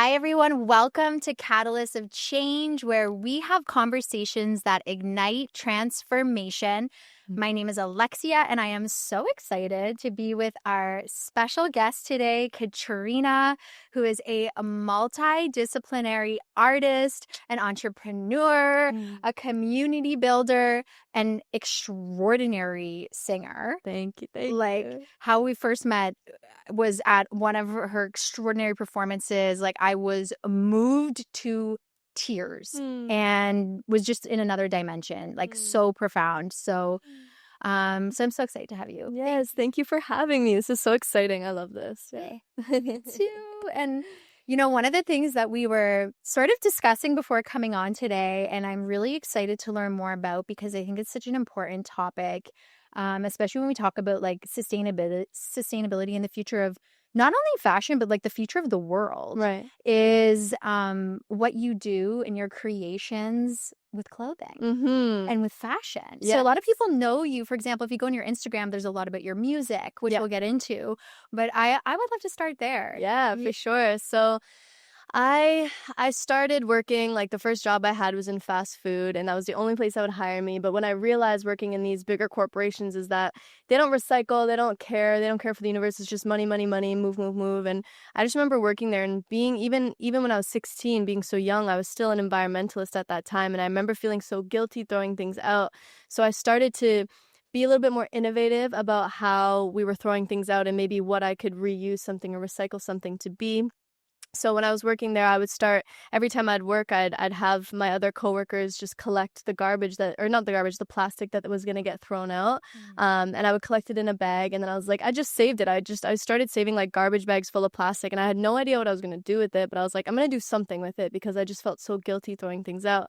Hi, everyone. Welcome to Catalyst of Change, where we have conversations that ignite transformation. My name is Alexia, and I am so excited to be with our special guest today, Katrina, who is a multidisciplinary artist, an entrepreneur, a community builder, an extraordinary singer. Thank you. Like, how we first met was at one of her extraordinary performances. Like, I was moved to tears and was just in another dimension, like so profound. So I'm so excited to have you. Yes, thank you for having me. This is so exciting. I love this. Yeah. Me too. And one of the things that we were sort of discussing before coming on today, and I'm really excited to learn more about because I think it's such an important topic, especially when we talk about like sustainability in the future of not only fashion, but like the future of the world, right? Is what you do in your creations with clothing and with fashion. Yes. So a lot of people know you. For example, if you go on your Instagram, there's a lot about your music, which we'll get into. But I would love to start there. Yeah, for sure. So I started working, like the first job I had was in fast food, and that was the only place that would hire me. But when I realized working in these bigger corporations is that they don't recycle, they don't care for the universe. It's just money, money, money, move, move, move. And I just remember working there and being, even when I was 16, being so young, I was still an environmentalist at that time. And I remember feeling so guilty throwing things out. So I started to be a little bit more innovative about how we were throwing things out and maybe what I could reuse something or recycle something to be. So when I was working there, I would start, every time I'd work, I'd have my other coworkers just collect the garbage the plastic that was going to get thrown out. And I would collect it in a bag. And then I was like, I just saved it. I started saving like garbage bags full of plastic, and I had no idea what I was going to do with it. But I was like, I'm going to do something with it because I just felt so guilty throwing things out.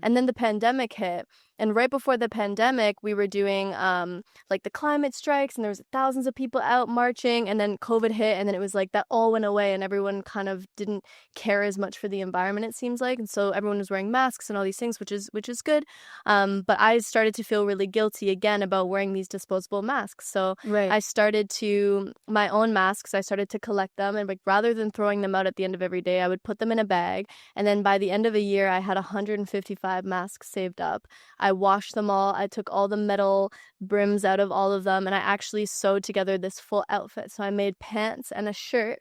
And then the pandemic hit. And right before the pandemic, we were doing like the climate strikes, and there was thousands of people out marching, and then COVID hit, and then it was like that all went away, and everyone kind of didn't care as much for the environment, it seems like. And so everyone was wearing masks and all these things, which is good. But I started to feel really guilty again about wearing these disposable masks. So I started to, my own masks, I started to collect them, and like rather than throwing them out at the end of every day, I would put them in a bag. And then by the end of a year, I had 155 masks saved up. I washed them all. I took all the metal brims out of all of them, and I actually sewed together this full outfit. So I made pants and a shirt.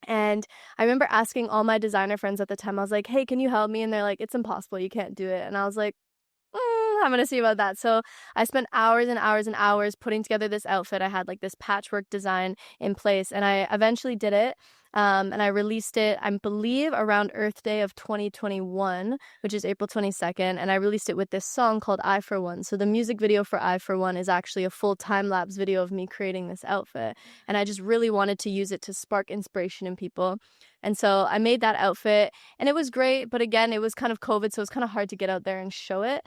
And I remember asking all my designer friends at the time, I was like, hey, can you help me? And they're like, it's impossible. You can't do it. And I was like, I'm going to see about that. So I spent hours and hours and hours putting together this outfit. I had like this patchwork design in place, and I eventually did it. And I released it, I believe, around Earth Day of 2021, which is April 22nd. And I released it with this song called I For One. So the music video for I For One is actually a full time-lapse video of me creating this outfit. And I just really wanted to use it to spark inspiration in people. And so I made that outfit, and it was great. But again, it was kind of COVID, so it was kind of hard to get out there and show it.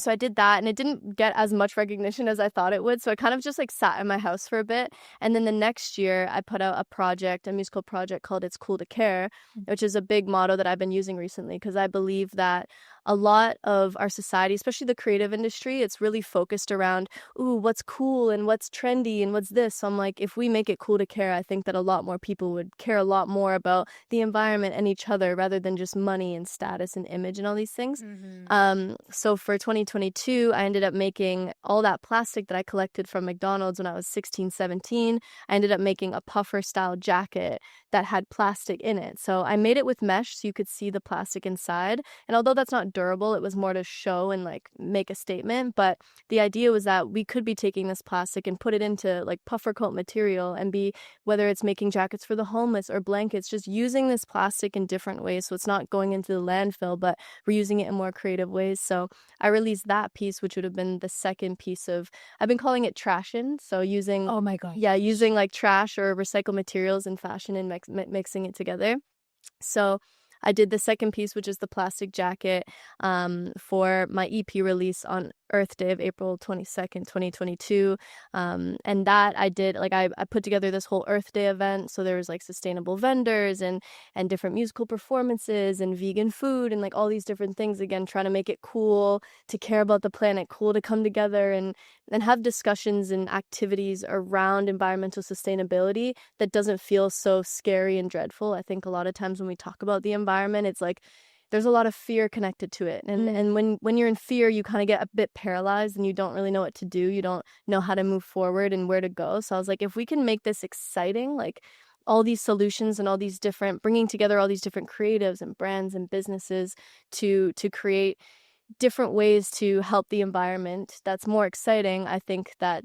So I did that, and it didn't get as much recognition as I thought it would. So I kind of just like sat in my house for a bit. And then the next year I put out a musical project called It's Cool to Care, which is a big motto that I've been using recently because I believe that a lot of our society, especially the creative industry, it's really focused around, ooh, what's cool and what's trendy and what's this. So I'm like, if we make it cool to care, I think that a lot more people would care a lot more about the environment and each other rather than just money and status and image and all these things. So for 2022, I ended up making all that plastic that I collected from McDonald's when I was 16, 17. I ended up making a puffer style jacket that had plastic in it. So I made it with mesh so you could see the plastic inside. And although that's not durable, it was more to show and like make a statement. But the idea was that we could be taking this plastic and put it into like puffer coat material and be, whether it's making jackets for the homeless or blankets, just using this plastic in different ways. So it's not going into the landfill, but we're using it in more creative ways. So I released that piece, which would have been the second piece of, I've been calling it trashion. So using, oh my God, using like trash or recycled materials in fashion and mixing it together. So I did the second piece, which is the plastic jacket, for my EP release on Earth Day of April 22nd, 2022. And that I did, like, I put together this whole Earth Day event. So there was like sustainable vendors and different musical performances and vegan food and like all these different things. Again, trying to make it cool to care about the planet, cool to come together and have discussions and activities around environmental sustainability that doesn't feel so scary and dreadful. I think a lot of times when we talk about the environment, it's like there's a lot of fear connected to it. And when you're in fear, you kind of get a bit paralyzed and you don't really know what to do. You don't know how to move forward and where to go. So I was like, if we can make this exciting, like all these solutions and all these different, bringing together all these different creatives and brands and businesses to create different ways to help the environment, that's more exciting. I think that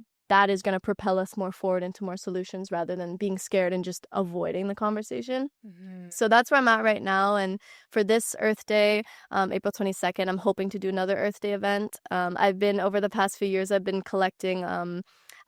is going to propel us more forward into more solutions rather than being scared and just avoiding the conversation. Mm-hmm. So that's where I'm at right now. And for this Earth Day, April 22nd, I'm hoping to do another Earth Day event. Over the past few years, I've been collecting,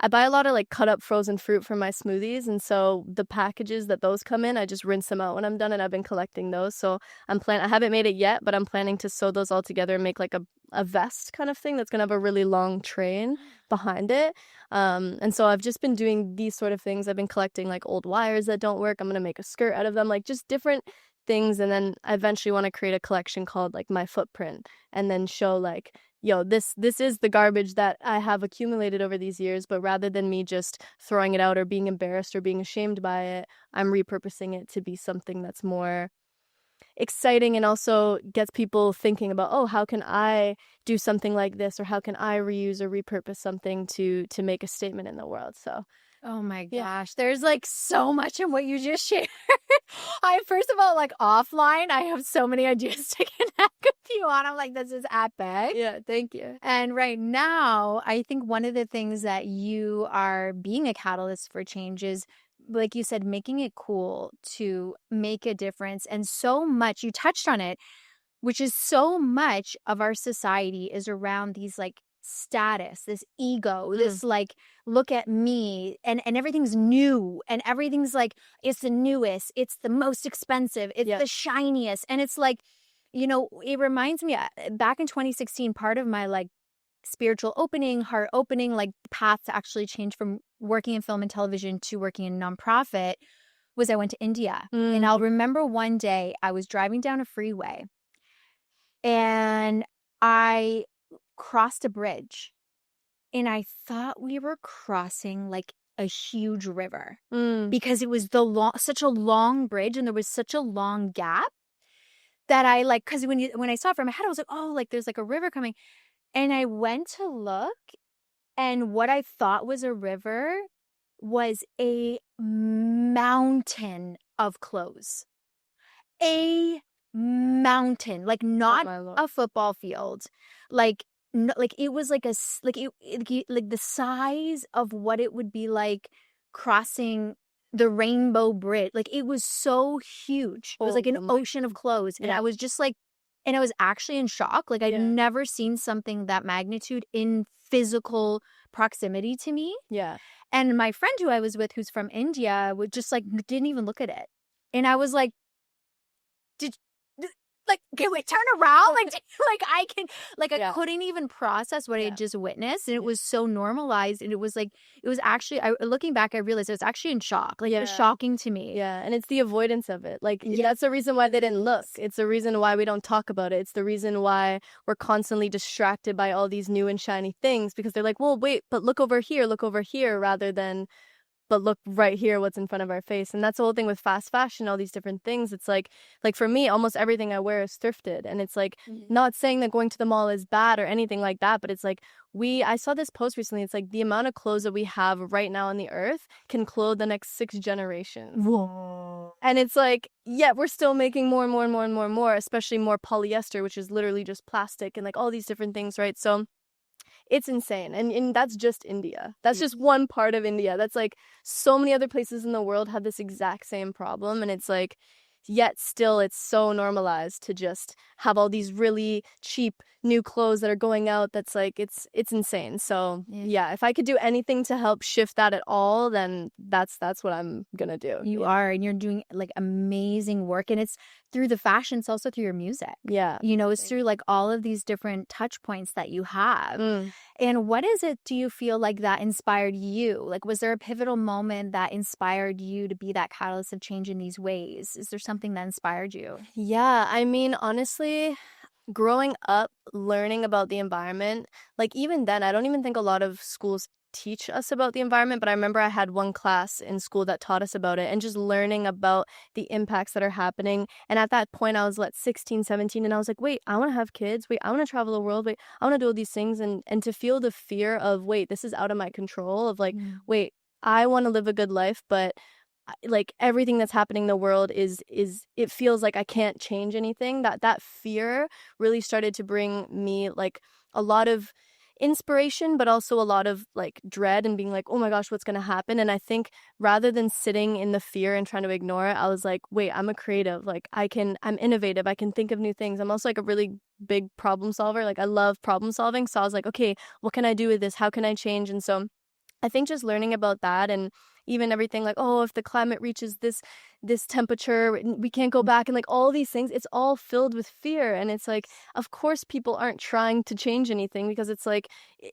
I buy a lot of like cut up frozen fruit for my smoothies. And so the packages that those come in, I just rinse them out when I'm done, and I've been collecting those. So I haven't made it yet, but I'm planning to sew those all together and make like a vest kind of thing that's going to have a really long train behind it. And so I've just been doing these sort of things. I've been collecting like old wires that don't work. I'm going to make a skirt out of them, like just different things. And then I eventually want to create a collection called like My Footprint, and then show like, yo, this is the garbage that I have accumulated over these years, but rather than me just throwing it out or being embarrassed or being ashamed by it, I'm repurposing it to be something that's more exciting and also gets people thinking about, oh, how can I do something like this, or how can I reuse or repurpose something to make a statement in the world. So oh my gosh, there's like so much in what you just shared. First of all, like offline, I have so many ideas to connect with you on. I'm like, this is epic. Yeah, thank you. And right now, I think one of the things that you are being a catalyst for change is, like you said, making it cool to make a difference. And so much, you touched on it, which is so much of our society is around these like status, this ego, this like, look at me, and everything's new, and everything's like, it's the newest, it's the most expensive, it's the shiniest. And it's like, you know, it reminds me back in 2016, part of my like spiritual opening, heart opening, like path to actually change from working in film and television to working in nonprofit was I went to India. And I'll remember one day I was driving down a freeway and I crossed a bridge, and I thought we were crossing like a huge river because it was such a long bridge, and there was such a long gap that I like, because when I saw it from my head, I was like, oh, like there's like a river coming. And I went to look, and what I thought was a river was a mountain of clothes. A mountain, like not a football field, like it was like like the size of what it would be like crossing the Rainbow Bridge. Like it was so huge. It was like an ocean of clothes, and I was just like, and I was actually in shock. Like I'd never seen something that magnitude in physical proximity to me. Yeah. And my friend who I was with, who's from India, would just like didn't even look at it, and I was like, can we turn around? I couldn't even process what I had just witnessed. And it was so normalized. And it was actually, looking back, I realized I was actually in shock. Like, it was shocking to me. Yeah. And it's the avoidance of it. Like, that's the reason why they didn't look. It's the reason why we don't talk about it. It's the reason why we're constantly distracted by all these new and shiny things, because they're like, well, wait, but look over here, rather than, but look right here, what's in front of our face. And that's the whole thing with fast fashion, all these different things. It's like for me, almost everything I wear is thrifted. And it's like, not saying that going to the mall is bad or anything like that, but it's like, I saw this post recently. It's like the amount of clothes that we have right now on the earth can clothe the next 6 generations. Whoa. And it's like, we're still making more and more and more and more and more, especially more polyester, which is literally just plastic, and like all these different things, right? So it's insane. And that's just India. That's just one part of India. That's like so many other places in the world have this exact same problem. And it's like, yet still it's so normalized to just have all these really cheap new clothes that are going out. That's like, it's insane. So yeah, if I could do anything to help shift that at all, then that's what I'm gonna do. You are, and you're doing like amazing work, and it's through the fashion, it's also through your music. Yeah. You know, it's through like all of these different touch points that you have. And what is it, do you feel like that inspired you? Like, was there a pivotal moment that inspired you to be that catalyst of change in these ways? Is there something that inspired you? Yeah, I mean, honestly, growing up, learning about the environment, like even then, I don't even think a lot of schools teach us about the environment, but I remember I had one class in school that taught us about it, and just learning about the impacts that are happening. And at that point I was 16, 17, and I was like, wait, I want to have kids, wait, I want to travel the world, wait, I want to do all these things, and to feel the fear of, wait, this is out of my control, of like, wait, I want to live a good life, but like everything that's happening in the world is it feels like I can't change anything. That fear really started to bring me like a lot of inspiration, but also a lot of like dread and being like, oh my gosh, what's gonna happen? And I think rather than sitting in the fear and trying to ignore it, I was like, wait, I'm a creative, like I'm innovative, I can think of new things. I'm also like a really big problem solver, like I love problem solving. So I was like, okay, what can I do with this? How can I change? And so I think just learning about that, and even everything like, oh, if the climate reaches this temperature, we can't go back, and like all these things, it's all filled with fear. And it's like, of course people aren't trying to change anything, because it's like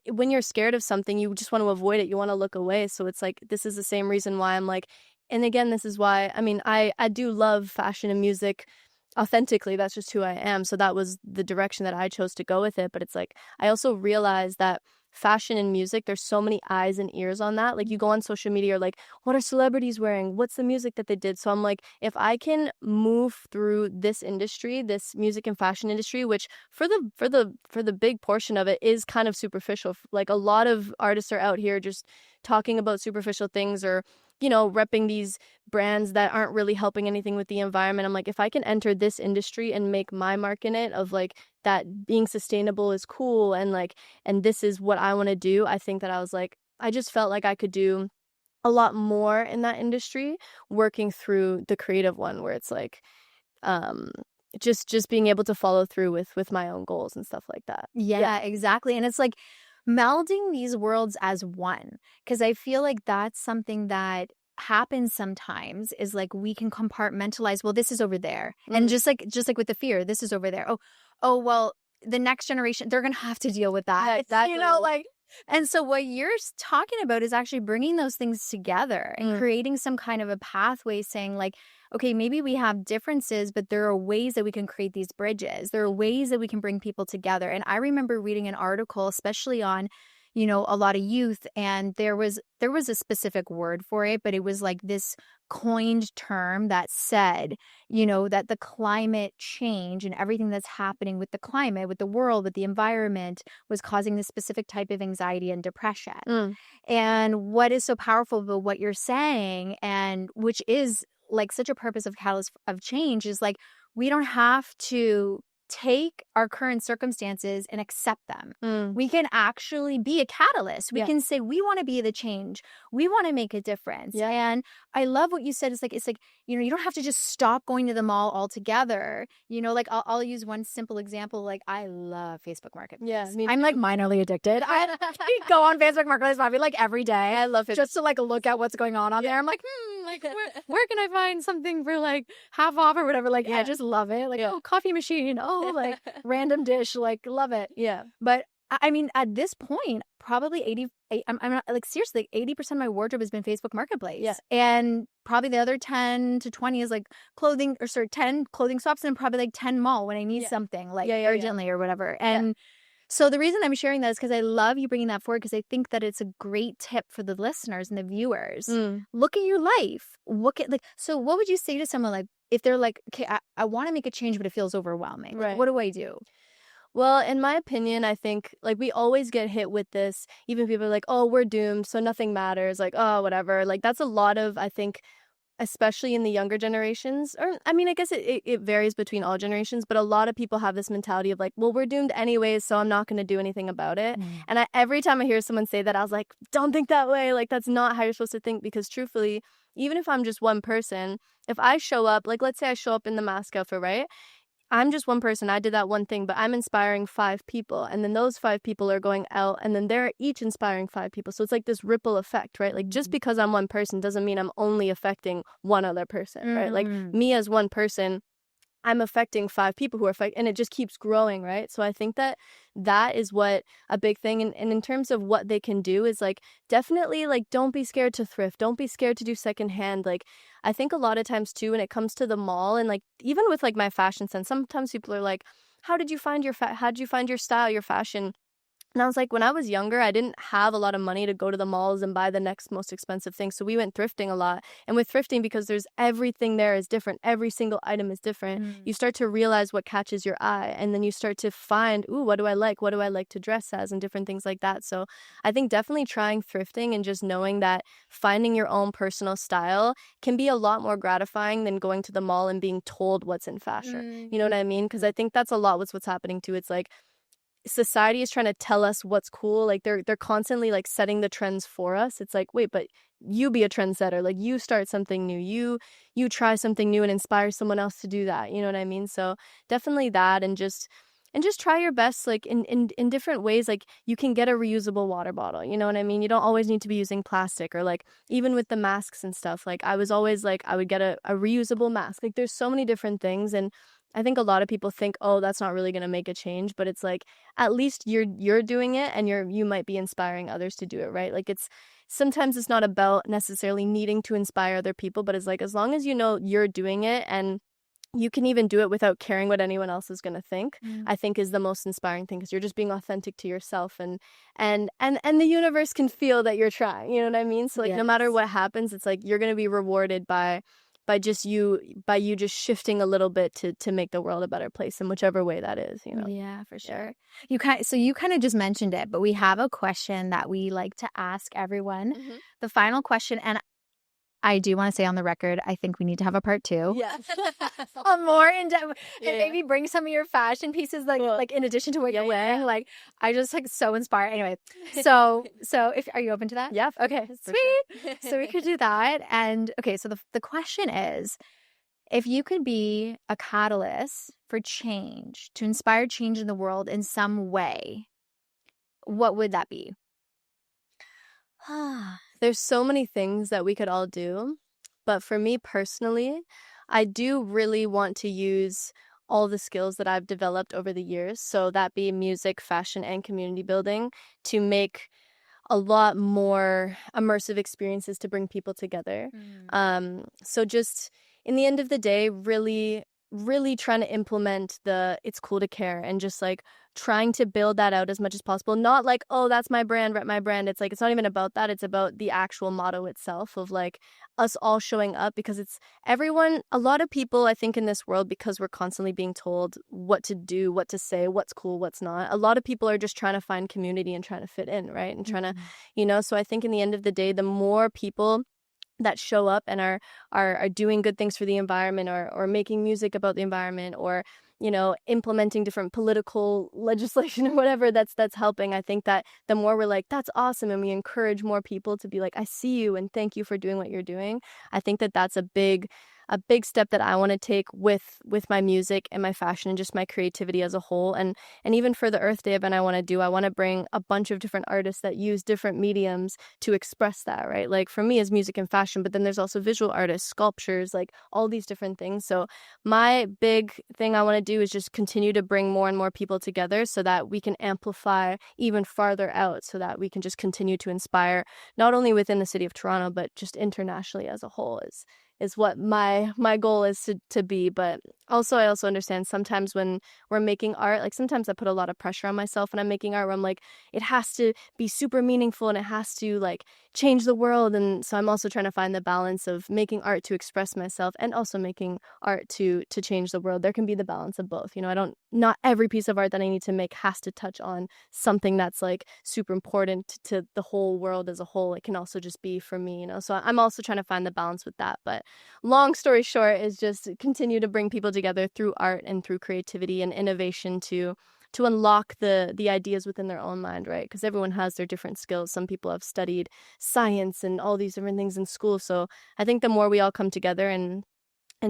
when you're scared of something, you just want to avoid it, you want to look away. So it's like, this is the same reason why I'm like, and again, this is why, I mean, I do love fashion and music authentically, that's just who I am. So that was the direction that I chose to go with it. But it's like, I also realized that fashion and music, there's so many eyes and ears on that. Like you go on social media, you're like, what are celebrities wearing? What's the music that they did? So I'm like, if I can move through this industry, this music and fashion industry, which for the big portion of it is kind of superficial. Like a lot of artists are out here just talking about superficial things, or repping these brands that aren't really helping anything with the environment. I'm like, if I can enter this industry and make my mark in it, of like that being sustainable is cool, and like, and this is what I want to do, I think that I was like, I just felt like I could do a lot more in that industry, working through the creative one, where it's like, just being able to follow through with my own goals and stuff like that. Yeah, exactly. And it's like melding these worlds as one, because I feel like that's something that happens sometimes, is like we can compartmentalize, well, this is over there, and just like with the fear, this is over there, oh well, the next generation, they're gonna have to deal with that. Yeah, exactly. And so what you're talking about is actually bringing those things together and creating some kind of a pathway, saying like, okay, maybe we have differences, but there are ways that we can create these bridges. There are ways that we can bring people together. And I remember reading an article, especially on, a lot of youth, and there was a specific word for it, but it was like this coined term that said, that the climate change and everything that's happening with the climate, with the world, with the environment, was causing this specific type of anxiety and depression. And what is so powerful about what you're saying, and which is like such a purpose of catalyst of change, is like, we don't have to take our current circumstances and accept them. We can actually be a catalyst. We can say, we want to be the change. We want to make a difference. Yeah. And I love what you said. It's like, you don't have to just stop going to the mall altogether. Like I'll use one simple example. Like I love Facebook Marketplace. Yeah, I'm like minorly addicted. I go on Facebook Marketplace probably like every day. I love it. Just to like look at what's going on there. I'm like, like where can I find something for like half off or whatever? Like, I just love it. Like, oh, coffee machine. Oh, like random dish. Like, love it. Yeah. But I mean, at this point, probably I'm not like, seriously, 80% of my wardrobe has been Facebook Marketplace. Yeah. And probably the other 10 to 20 is like 10 clothing swaps, and probably like 10 mall when I need something like urgently or whatever. And so the reason I'm sharing that is because I love you bringing that forward, because I think that it's a great tip for the listeners and the viewers. Look at your life. So what would you say to someone like, if they're like, okay, I want to make a change, but it feels overwhelming. Right. Like, what do I do? Well, in my opinion, I think like we always get hit with this. Even people are like, oh, we're doomed, so nothing matters. Like, oh, whatever. Like that's a lot of, I think, especially in the younger generations, or I mean, I guess it varies between all generations, but a lot of people have this mentality of like, well, we're doomed anyways, so I'm not going to do anything about it. And every time I hear someone say that, I was like, don't think that way. Like, that's not how you're supposed to think, because truthfully, even if I'm just one person, if I show up, like let's say I show up in the mask outfit, right? I'm just one person. I did that one thing, but I'm inspiring 5 people. And then those 5 people are going out and then they're each inspiring 5 people. So it's like this ripple effect, right? Like just because I'm one person doesn't mean I'm only affecting one other person, right? Like me as one person, I'm affecting 5 people who are affected, and it just keeps growing, right? So I think that is what a big thing, and in terms of what they can do is like definitely like don't be scared to thrift, don't be scared to do secondhand. Like I think a lot of times too when it comes to the mall and like even with like my fashion sense, sometimes people are like, how did you find your style, your fashion? And I was like, when I was younger, I didn't have a lot of money to go to the malls and buy the next most expensive thing. So we went thrifting a lot. And with thrifting, because there's everything there is different, every single item is different, you start to realize what catches your eye. And then you start to find, ooh, what do I like? What do I like to dress as? And different things like that. So I think definitely trying thrifting and just knowing that finding your own personal style can be a lot more gratifying than going to the mall and being told what's in fashion. You know what I mean? Because I think that's a lot what's happening too. It's like, society is trying to tell us what's cool. Like they're constantly like setting the trends for us. It's like, wait, but you be a trendsetter. Like you start something new. You try something new and inspire someone else to do that. You know what I mean? So definitely that, and just try your best, like in different ways. Like you can get a reusable water bottle. You know what I mean? You don't always need to be using plastic, or like even with the masks and stuff. Like I was always like, I would get a reusable mask. Like there's so many different things. And I think a lot of people think, oh, that's not really going to make a change, but it's like, at least you're doing it, and you might be inspiring others to do it, right? Like sometimes it's not about necessarily needing to inspire other people, but it's like, as long as you know you're doing it and you can even do it without caring what anyone else is going to think, I think is the most inspiring thing, because you're just being authentic to yourself, and the universe can feel that you're trying, you know what I mean? So like no matter what happens, it's like you're going to be rewarded by you just shifting a little bit to make the world a better place in whichever way that is, you know. Yeah, for sure. You kind of just mentioned it, but we have a question that we like to ask everyone. The final question, and I do want to say on the record, I think we need to have a part 2. Yeah. A more in depth, and maybe bring some of your fashion pieces, like in addition to what you're wearing. Like I just like so inspired. Anyway, so if are you open to that? Yeah. Okay. Sweet. Sure. So we could do that. And okay, so the question is, if you could be a catalyst for change, to inspire change in the world in some way, what would that be? There's so many things that we could all do, but for me personally, I do really want to use all the skills that I've developed over the years, so that be music, fashion, and community building, to make a lot more immersive experiences to bring people together. So just in the end of the day, really trying to implement it's cool to care, and just like trying to build that out as much as possible. Not like, oh, that's my brand, rep my brand. It's like, it's not even about that. It's about the actual motto itself of like us all showing up, because it's everyone, a lot of people, I think in this world, because we're constantly being told what to do, what to say, what's cool, what's not. A lot of people are just trying to find community and trying to fit in, right? And trying to, you know, so I think in the end of the day, the more people that show up and are doing good things for the environment, or making music about the environment, or, you know, implementing different political legislation or whatever that's helping, I think that the more we're like, that's awesome, and we encourage more people to be like, I see you and thank you for doing what you're doing, I think that's a big step that I want to take with my music and my fashion and just my creativity as a whole. And even for the Earth Day event I want to bring a bunch of different artists that use different mediums to express that, right? Like for me is music and fashion, but then there's also visual artists, sculptures, like all these different things. So my big thing I want to do is just continue to bring more and more people together, so that we can amplify even farther out, so that we can just continue to inspire not only within the city of Toronto, but just internationally as a whole is what my goal is to be. But also I also understand sometimes when we're making art, like sometimes I put a lot of pressure on myself when I'm making art, where I'm like, it has to be super meaningful and it has to like change the world. And so I'm also trying to find the balance of making art to express myself and also making art to change the world. There can be the balance of both, you know. Not every piece of art that I need to make has to touch on something that's like super important to the whole world as a whole. It can also just be for me, you know. So I'm also trying to find the balance with that. But long story short is just continue to bring people together through art and through creativity and innovation to unlock the ideas within their own mind, right? Because everyone has their different skills. Some people have studied science and all these different things in school. So I think the more we all come together and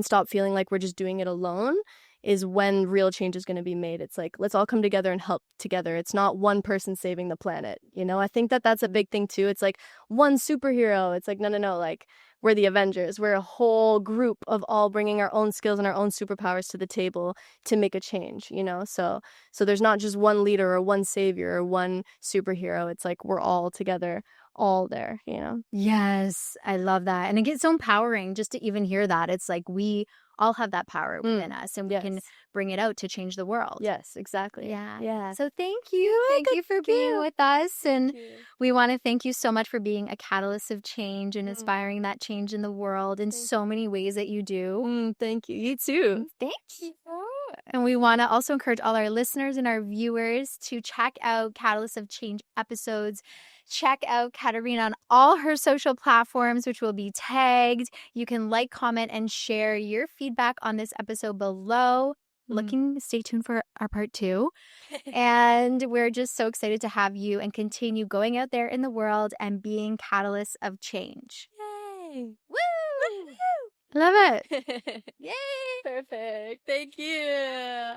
stop feeling like we're just doing it alone is when real change is going to be made. It's like, let's all come together and help together. It's not one person saving the planet. You know, I think that that's a big thing too. It's like one superhero. It's like, no, like we're the Avengers. We're a whole group of all bringing our own skills and our own superpowers to the table to make a change, you know? So there's not just one leader or one savior or one superhero. It's like we're all together, all there, you know? Yes, I love that. And it gets so empowering just to even hear that. It's like we all have that power within us, and we can bring it out to change the world. Yes, exactly. Yeah. So thank you. Thank you for being with us. And we want to thank you so much for being a catalyst of change and inspiring that change in the world in so many ways that you do. Thank you. You too. Thank you. And we want to also encourage all our listeners and our viewers to check out Catalyst of Change episodes. Check out Katrina on all her social platforms, which will be tagged. You can like, comment, and share your feedback on this episode below. Stay tuned for our part 2. And we're just so excited to have you and continue going out there in the world and being catalysts of change. Yay! Woo! Love it. Yay! Perfect. Thank you.